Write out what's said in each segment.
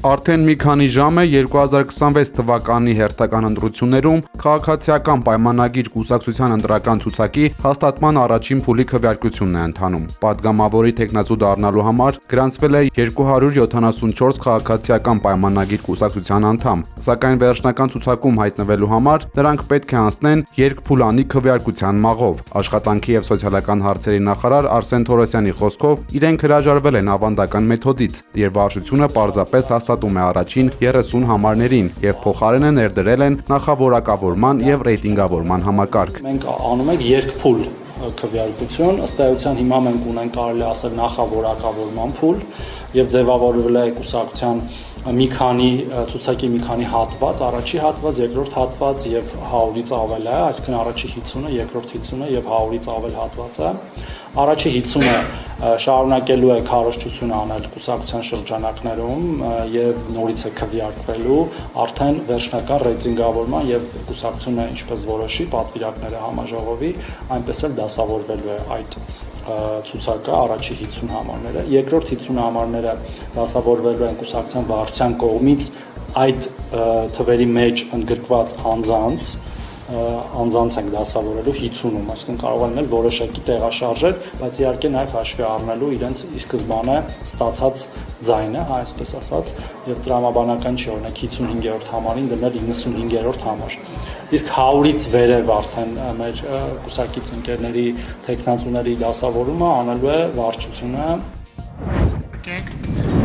Արդեն մի քանի ժամ է 2026 թվականի հերթական ընտրություններում քաղաքացիական պայմանագիր կուսակցության ընտրական ցուցակի հաստատման առաջին փուլի քվեարկությունն է ընթանում։ Պատգամավորի թեկնածու դառնալու համար գրանցվել է 274 քաղաքացիական պայմանագիր կուսակցության անդամ, սակայն վերջնական ցուցակում հայտնվելու համար նրանք պետք է անցնեն երկփուլանի քվեարկության մաղով։ Աշխատանքի եւ սոցիալական հարցերի նախարար Արսեն Թորոսյանի խոսքով իրենք հրաժարվել են ավանդական մեթոդից, եւ վարչությունը պարզապես հաստատում է առաջին 30 համարներին եւ փոխարենը ներդրել են նախավորակավորման եւ ռեյտինգավորման համակարգ։ Մենք անում ենք երկփուլ քվեարկություն, ըստ էության հիմա մենք ունենք կարելի ասել նախավորակավորման փուլ եւ ձևավորվել է կուսակցության մի քանի ցուցակի մի քանի հատված, առաջի հատված, երկրորդ հատված եւ 100-ից ավել է, այսինքն առաջի 50-ը, երկրորդ 50-ը եւ 100-ից ավել հատվածը։ Առաջի 50-ը շարունակելու է քարոզչություն անել կուսակցության շրջանակներում եւ նորից է քվեարկվելու արդեն վերջնական ռեյտինգավորման եւ կուսակցությունը ինչպես որոշի պատվիրակները համաժողովի, այնպես էլ դասավորվելու է այդ ցուցակը առաջի 50 համարները, երկրորդ 50 համարները դասավորվելու են կուսակցության վարչության կողմից այդ թվերի մեջ ընդգրկված անձանց ենք դասավորելու 50-ում, այսինքն կարող են լինել որոշակի տեղաշարժեր, բայց իհարկե նաև հաշվի առնելու իրենց ի սկզբանե ստացած ձայնը, այսպես ասած, եւ տրամաբանական չի օրինակ 55-րդ համարին դնել 95-րդ համար։ Իսկ 100-ից վերև արդեն մեր կուսակից ընկերների թեկնածուների դասավորումը անելու է վարչությունը։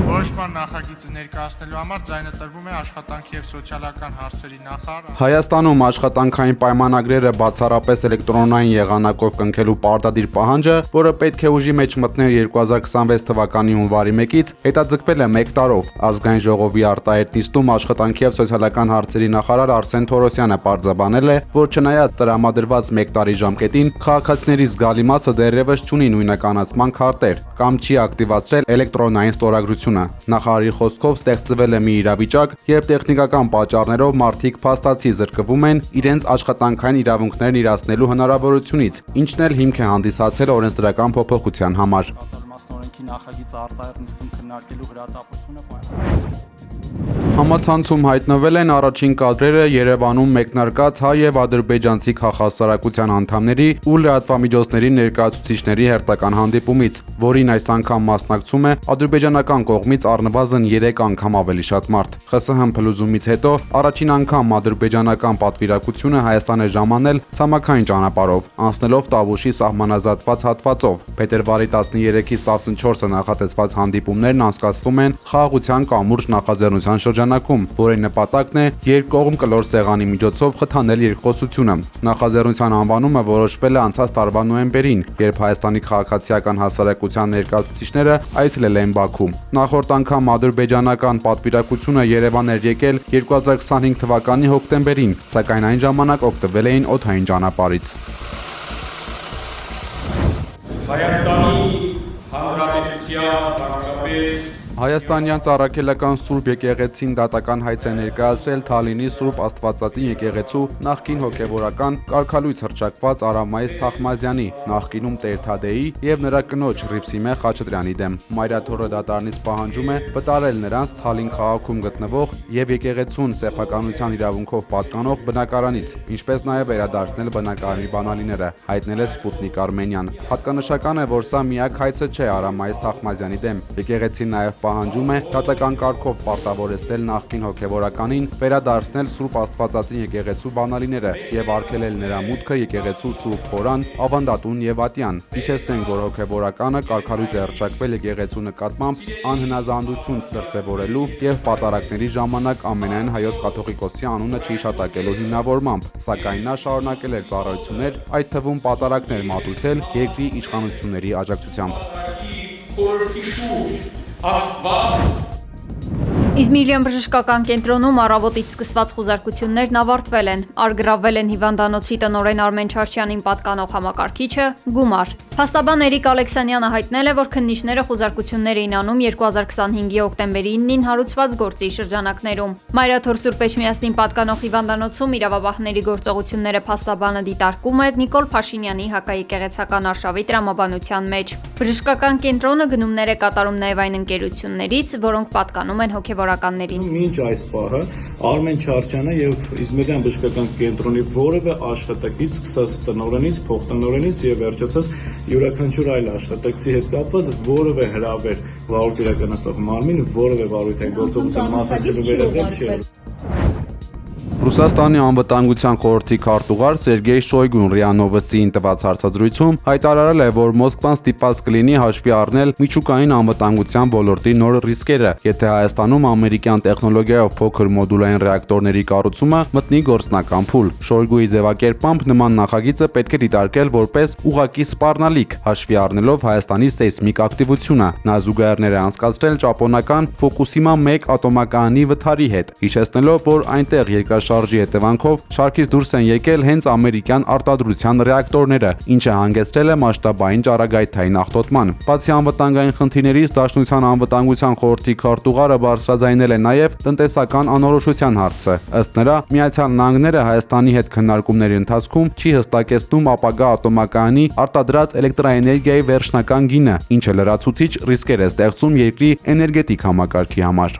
Որոշման նախագիծը ներկայացնելու համար ձայնը տրվում է աշխատանքի եւ սոցիալական հարցերի նախարար։ Հայաստանում աշխատանքային պայմանագրերը բացառապես էլեկտրոնային եղանակով կնքելու պարտադիր պահանջը, որը պետք է ուժի մեջ մտներ 2026 թվականի հունվարի 1-ից, հետաձգվել է 1 տարով։ Ազգային ժողովի արտահայտ նիստում աշխատանքի եւ սոցիալական հարցերի նախարար Արսեն Թորոսյանը պարզաբանել է, որ չնայած տրամադրված 1 տարի ժամկետին, քաղաքացիների զգալի մասը դեռևս չունի նույնականացման քարտեր կամ չի ակտիվացրել էլեկտրոնային ստորագրությունը։ Նախարարի խոսքով ստեղծվել է մի իրավիճակ, երբ տեխնիկական պատճառներով մարդիկ փաստացի զրկվում են իրենց աշխատանքային իրավունքներն իրացնելու հնարավորությունից, ինչն էլ հիմք է հանդիսացել օրենսդրական փոփոխության համար։ Օրենքի նախագիծը արտահայտ նիստում քննարկելու հրատապությունը Համացանցում հայտնվել են առաջին կադրերը Երևանում մեկնարկած հայ եւ ադրբեջանցի քաղաքասարակության անդամների ու լրատվամիջոցների ներկայացուցիչների հերթական հանդիպումից, որին այս անգամ մասնակցում է ադրբեջանական կողմից առնվազն 3 անգամ ավելի շատ մարդ։ ԽՍՀՄ փլուզումից հետո առաջին անգամ ադրբեջանական պատվիրակությունը Հայաստան է ժամանել ցամաքային ճանապարհով, անցնելով Տավուշի սահմանազատված հատվածով։ Փետրվարի 13-ից 14-ը նախատեսված հանդիպումներն անցկացվում են խաղաղության կամուրջ նախաձեռնության շրջանակում, որի նպատակն է երկկողմ կլոր սեղանի միջոցով խթանել երկխոսությունը։ Նախաձեռնության անվանումը որոշվել է անցած տարվա նոյեմբերին, երբ Հայաստանի քաղաքացիական հասարակության ներկայացուցիչները այցելել են Բաքու։ Նախորդ անգամ ադրբեջանական պատվիրակությունը Երևան էր եկել 2025 թվականի հոկտեմբերին, սակայն այն ժամանակ օգտվել էին օդային ճանապարհից։ Հայաստանի Հանրապետության վարչապետ Հայաստանյան ծառայելական Սուրբ եկեղեցին դատական հայց է ներկայացրել Թալինի Սուրբ Աստվածածին եկեղեցու նախկին հոգևորական կարգալույց հռչակված Արամայիս Թախմազյանի, նախկինում Տեր Թադեի եւ նրա կնոջ Հռիփսիմե Խաչատրյանի դեմ։ Մայրաթորը դատարանից պահանջում է վտարել նրանց Թալին քաղաքում գտնվող եւ եկեղեցուն սեփականության իրավունքով պատկանող բնակարանից, ինչպես նաեւ վերադարձնել բնակարանի բանալիները, հայտնել է Սպուտնիկ Արմենիան։ Հատկանշական է, որ սա միակ հայցը չէ Արամայիս Թախմազյանի դեմ։ Եկեղեցին նաեւ պահանջում է դատական կարգով պարտավորեցնել նախկին հոգևորականին վերադարձնել Սուրբ Աստվածածին եկեղեցու բանալիները եւ արգելել նրա մուտքը եկեղեցու Սուրբ Խորան, ավանդատուն եւ ատյան։ Հիշեցնենք, որ հոգևորականը կարգալույց է հռչակվել եկեղեցու նկատմամբ անհնազանդություն դրսևորելու եւ պատարակների ժամանակ ամենայն հայոց կաթողիկոսի անունը չհիշատակելու հիմնավորմամբ, սակայն նա շարունակել էր ծառայություններ, այդ թվում պատարակներ մատուցել երկրի իշխանությունների աջակցությամբ։ Աստված Իզմիրյան բժշկական կենտրոնում առավոտից սկսված խուզարկություններն ավարտվել են։ Առգրավվել են հիվանդանոցի տնօրեն Արմեն Չարչյանին պատկանող համակարգիչը, գումար։ Փաստաբան Էրիկ Ալեքսանյանը հայտնել է, որ քննիչները խուզարկություններ էին անում 2025-ի հոկտեմբերի 9-ին հարուցված գործի շրջանակներում։ Մայրաթոր Սուրբ Էջմիածնին պատկանող հիվանդանոցում իրավապահների գործողությունները փաստաբանը դիտարկում է Նիկոլ Փաշինյանի հակաեկեղեցական արշավի տրամաբանության մեջ։ Բժշկական կենտրոնը գնումներ է կատարում նաև այն ընկերություններից, որոնք պատկանում են հոգևոր հոգևորականներին։ Մինչ այս պահը Արմեն Չարչյանը եւ Իզմիրյան բժշկական կենտրոնի որևէ աշխատակից, սկսած տնօրենից, փոխտնօրենից եւ վերջացած յուրաքանչյուր այլ աշխատակցի հետ կապված որևէ հրավեր վարույթ իրականացնող մարմին որևէ վարույթի գործողության մասնակցելու վերաբերյալ չի եղել։ Ռուսաստանի անվտանգության խորհրդի քարտուղար Սերգեյ Շոյգուն ՌԻԱ Նովոստիին տված հարցազրույցում հայտարարել է, որ Մոսկվան ստիպված կլինի հաշվի առնել միջուկային անվտանգության ոլորտի նոր ռիսկերը, եթե Հայաստանում ամերիկյան տեխնոլոգիայով փոքր մոդուլային ռեակտորների կառուցումը մտնի գործնական փուլ։ Շոյգուի ձևակերպամբ նման նախագիծը պետք է դիտարկել որպես ուղղակի սպառնալիք, հաշվի առնելով Հայաստանի սեյսմիկ ակտիվությունը։ Նա զուգահեռներ է անցկացրել ճապոնական Ֆուկուսիմա 1 ատոմակայանի վթարի հետ, հիշեցնելով, որ այնտեղ երկրաշարժի հետևանքով շարքից դուրս են եկել հենց ամերիկյան արտադրության ռեակտորները, ինչը հանգեցրել է մասշտաբային ճառագայթային աղտոտման։ Բացի անվտանգային խնդիրներից, Դաշնության անվտանգության խորհրդի քարտուղարը բարձրաձայնել է նաև տնտեսական անորոշության հարցը։ Ըստ նրա, Միացյալ Նահանգները Հայաստանի հետ քննարկումների ընթացքում չի հստակեցնում ապագա ատոմակայանի արտադրած էլեկտրաէներգիայի վերջնական գինը, ինչը լրացուցիչ ռիսկեր է ստեղծում երկրի էներգետիկ համակարգի համար։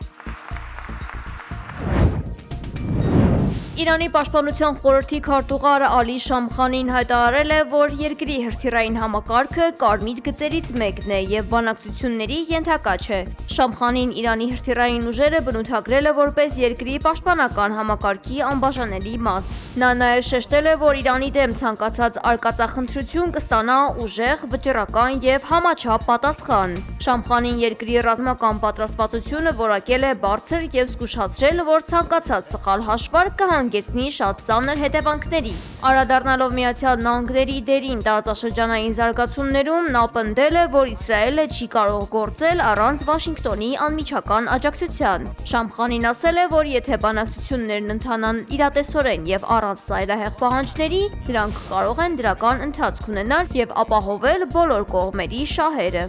Իրանի պաշտպանության խորհրդի քարտուղար Ալի Շամխանին հայտարարել է, որ երկրի հրթիռային համակարգը կարմիր գծերից մեկն է եւ բանակցությունների ենթակա չէ։ Շամխանին Իրանի հրթիռային ուժերը բնութագրել է որպես երկրի պաշտպանական համակարգի անբաժանելի մաս։ Նա նաեւ շեշտել է, որ Իրանի դեմ ցանկացած արկածախնդրություն կստանա ուժեղ, վճռական եւ համաչափ պատասխան։ Շամխանին երկրի ռազմական պատրաստվածությունը որակել է բարձր եւ զգուշացրել, որ ցանկացած սխալ հաշվարկ կհանգեցնի շատ ծանր հետևանքների։ Անդրադառնալով Միացյալ Նահանգների դերին տարածաշրջանային զարգացումներում, նա պնդել է, որ Իսրայելը չի կարող գործել առանց Վաշինգտոնի անմիջական աջակցության։ Շամխանին ասել է, որ եթե բանակցություններն ընթանան իրատեսորեն եւ առանց ծայրահեղ պահանջների, դրանք կարող են դրական ընթացք ունենալ եւ ապահովել բոլոր կողմերի շահերը։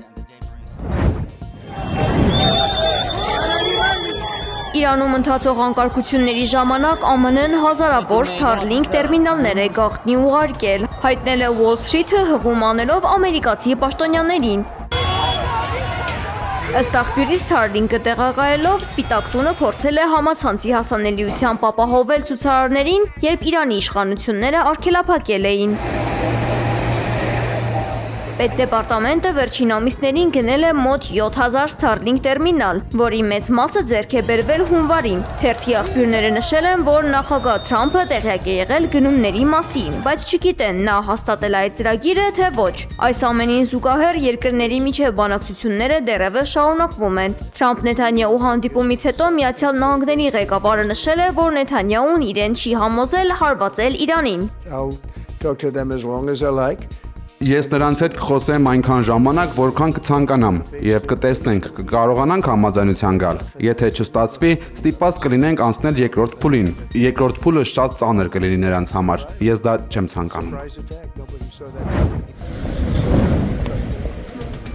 Իրանում ընթացող անկարգությունների ժամանակ ԱՄՆ-ն հազարավոր Starlink տերմինալներ է գաղտնի ուղարկել, հայտնել է Wall Street-ը հղում անելով ամերիկացի պաշտոնյաներին։ Ըստ աղբյուրի Starlink-ը տեղակայելով Սպիտակ տունը փորձել է համացանցի հասանելիությամբ ապահովել ցուցարարներին, երբ Իրանի իշխանությունները արգելափակել էին։ Պետդեպարտամենտը վերջին ամիսներին գնել է մոտ 7000 Starlink տերմինալ, որի մեծ մասը ձեռք է բերվել հունվարին։ Թերթի աղբյուրները նշել են, որ նախագահ Թրամփը տեղյակ է եղել գնումների մասին, բայց չգիտեն նա հաստատել այդ ծրագիրը, թե ոչ։ Այս ամենին զուգահեռ երկրների միջև բանակցությունները դեռևս շարունակվում են։ Թրամփ-Նեթանյահու հանդիպումից հետո Միացյալ Նահանգների ղեկավարը նշել է, որ Նեթանյահուն իրեն չի համոզել հարվածել Իրանին։ Ես նրանց հետ կխոսեմ այնքան ժամանակ, որքան կցանկանամ, եւ կտեսնենք, կկարողանանք համաձայնության գալ։ Եթե չստացվի, ստիպված կլինենք անցնել երկրորդ փուլին։ Երկրորդ փուլը շատ ծանր կլինի նրանց համար։ Ես դա չեմ ցանկանում։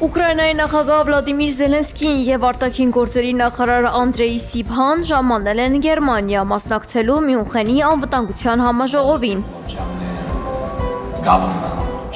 Ուկրաինայի նախագահ Վլադիմիր Զելենսկին եւ արտաքին գործերի նախարար Անդրեյ Սիբհան ժամանել են Գերմանիա մասնակցելու Մյունխենի անվտանգության համաժողովին։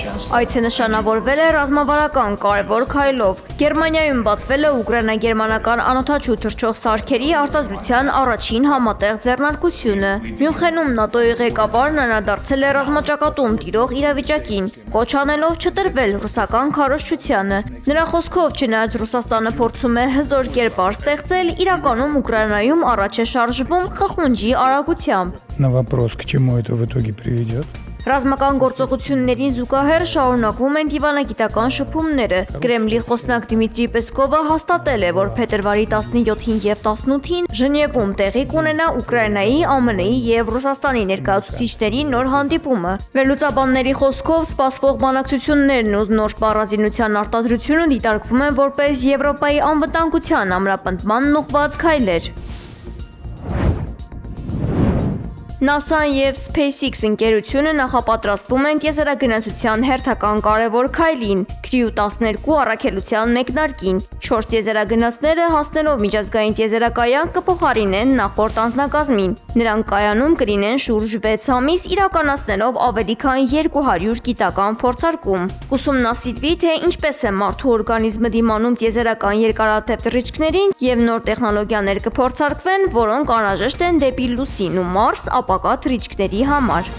Այցը նշանավորվել է ռազմավարական կարևոր քայլով։ Գերմանիայում բացվել է ուկրաինա-գերմանական անօդաչու թռչող սարքերի արտադրության առաջին համատեղ ձեռնարկությունը։ Մյունխենում ՆԱՏՕ-ի ղեկավարն անդրադարձել է ռազմաճակատում տիրող իրավիճակին, կոչ անելով չտրվել ռուսական քարոզչությանը։ Նրա խոսքով, չնայած Ռուսաստանը փորձում է հզոր կերպար ստեղծել, իրականում Ուկրաինայում առաջ է շարժվում խխունջի արագությամբ։ На вопрос, к чему это в итоге приведет. Ռազմական գործողություններին զուգահեռ շարունակվում են դիվանագիտական շփումները։ Կրեմլի խոսնակ Դիմիտրի Պեսկովը հաստատել է, որ փետրվարի 17-ին եւ 18-ին Ժնևում տեղի կունենա Ուկրաինայի, ԱՄՆ-ի եւ Ռուսաստանի ներկայացուցիչների նոր հանդիպումը։ Վերլուծաբանների խոսքով սպասվող բանակցություններն ու նոր սպառազինության արտադրությունը դիտարկվում են որպես Եվրոպայի անվտանգության ամրապնդման ուղղված քայլեր։ NASA-ն եւ SpaceX ընկերությունը նախապատրաստվում են տիեզերագնացության հերթական կարևոր քայլին՝ Crew 12 առաքելության մեկնարկին։ 4 տիեզերագնացները հասնելով միջազգային տիեզերակայան կփոխարինեն նախորդ անձնակազմին։ Նրանք կայանում կլինեն շուրջ 6 ամիս, իրականացնելով ավելի քան 200 գիտական փորձարկում։ Կուսումնասիրվի, թե ինչպես է մարդու օրգանիզմը դիմանում տիեզերական երկարատև թռիչքներին եւ նոր տեխնոլոգիաներ կփորձարկվեն, որոնք անհրաժեշտ են դեպի Լուսին ու Մարս ապագա թռիչքների համար։